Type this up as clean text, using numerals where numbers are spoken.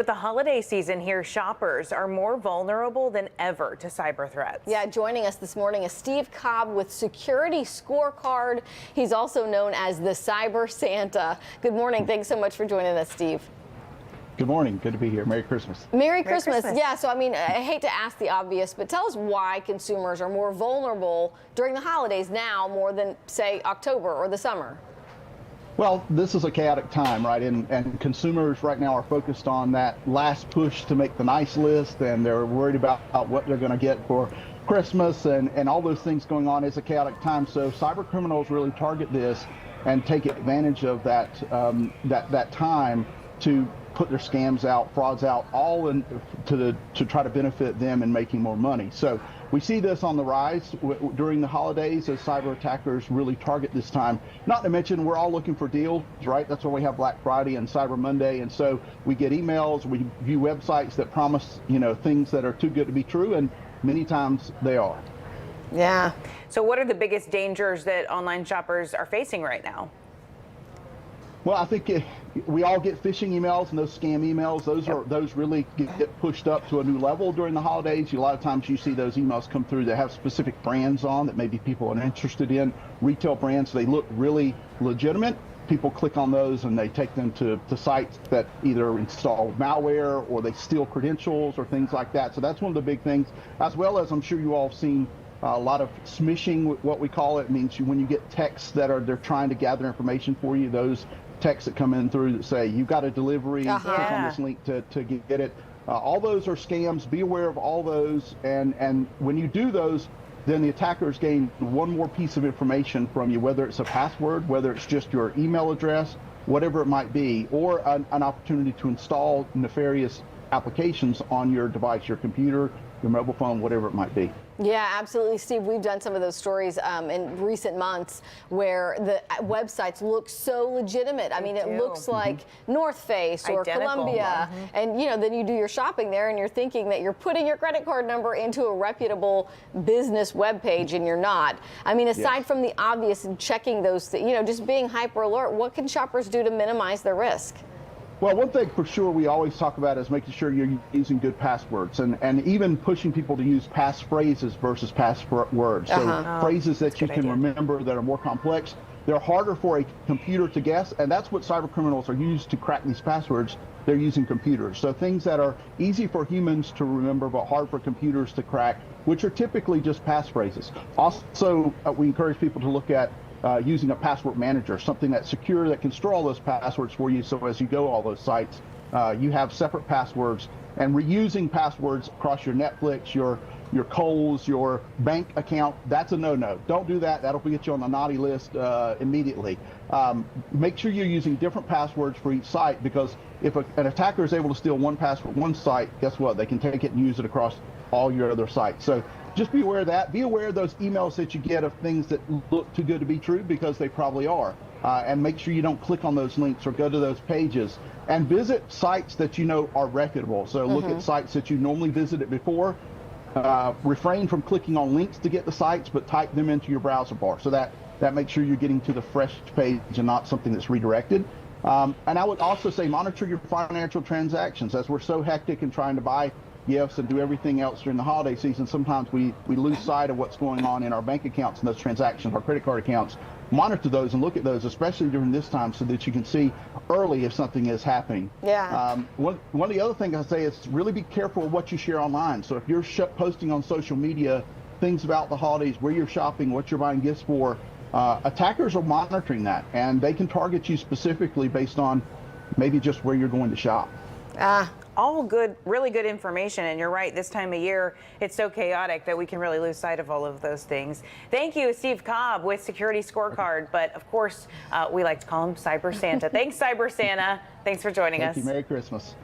With the holiday season here, shoppers are more vulnerable than ever to cyber threats. Yeah, joining us this morning is Steve Cobb with Security Scorecard. He's also known as the Cyber Santa. Good morning. Thanks so much for joining us, Steve. Good morning. Good to be here. Merry Christmas. Merry Christmas. Yeah, so I hate to ask the obvious, but tell us why consumers are more vulnerable during the holidays now more than, say, October or the summer. Well, this is a chaotic time, right? And consumers right now are focused on that last push to make the nice list, and they're worried about what they're going to get for Christmas and all those things going on. It's a chaotic time. So cyber criminals really target this and take advantage of that that time to put their scams out, frauds out, all to try to benefit them in making more money. So we see this on the rise during the holidays as cyber attackers really target this time. Not to mention, we're all looking for deals, right? That's why we have Black Friday and Cyber Monday. And so we get emails, we view websites that promise, things that are too good to be true, and many times they are. Yeah. So what are the biggest dangers that online shoppers are facing right now? Well, I think we all get phishing emails and those scam emails. Those really get pushed up to a new level during the holidays. A lot of times you see those emails come through that have specific brands on that maybe people are interested in, retail brands. They look really legitimate. People click on those and they take them to sites that either install malware or they steal credentials or things like that. So that's one of the big things, as well as I'm sure you all have seen a lot of smishing, what we call it. It means when you get texts that they're trying to gather information for you, those texts that come in through that say you got a delivery, click on this link to get it. All those are scams. Be aware of all those, and when you do those, then the attackers gain one more piece of information from you, whether it's a password, whether it's just your email address, whatever it might be, or an opportunity to install nefarious applications on your device, your computer, your mobile phone, whatever it might be. Yeah, absolutely, Steve. We've done some of those stories in recent months where the websites look so legitimate. I mean, it looks like North Face or Columbia, and then you do your shopping there and you're thinking that you're putting your credit card number into a reputable business web page, and you're not. I mean, aside from the obvious and checking those, just being hyper alert, what can shoppers do to minimize their risk? Well, one thing for sure we always talk about is making sure you're using good passwords and even pushing people to use passphrases versus passwords. So phrases that you can remember that are more complex. They're harder for a computer to guess, and that's what cyber criminals are used to crack these passwords. They're using computers. So things that are easy for humans to remember but hard for computers to crack, which are typically just passphrases. Also, we encourage people to look at using a password manager, something that's secure that can store all those passwords for you, so as you go all those sites, you have separate passwords. And reusing passwords across your Netflix, your Kohl's, your bank account, that's a no-no. Don't do that. That'll get you on the naughty list immediately. Make sure you're using different passwords for each site, because if an attacker is able to steal one password, one site, guess what? They can take it and use it across all your other sites. So just be aware of that. Be aware of those emails that you get of things that look too good to be true, because they probably are. And make sure you don't click on those links or go to those pages. And visit sites that you know are reputable. So look at sites that you normally visited before. Refrain from clicking on links to get the sites, but type them into your browser bar. So that makes sure you're getting to the fresh page and not something that's redirected. And I would also say monitor your financial transactions. As we're so hectic and trying to buy gifts and do everything else during the holiday season, sometimes we lose sight of what's going on in our bank accounts and those transactions, our credit card accounts. Monitor those and look at those, especially during this time, so that you can see early if something is happening. One of the other things I say is really be careful of what you share online. So if you're posting on social media things about the holidays, where you're shopping, what you're buying gifts for, attackers are monitoring that, and they can target you specifically based on maybe just where you're going to shop. All good, really good information. And you're right, this time of year, it's so chaotic that we can really lose sight of all of those things. Thank you, Steve Cobb with Security Scorecard. But of course, we like to call him Cyber Santa. Thanks, Cyber Santa. Thanks for joining us. Thank you. Merry Christmas.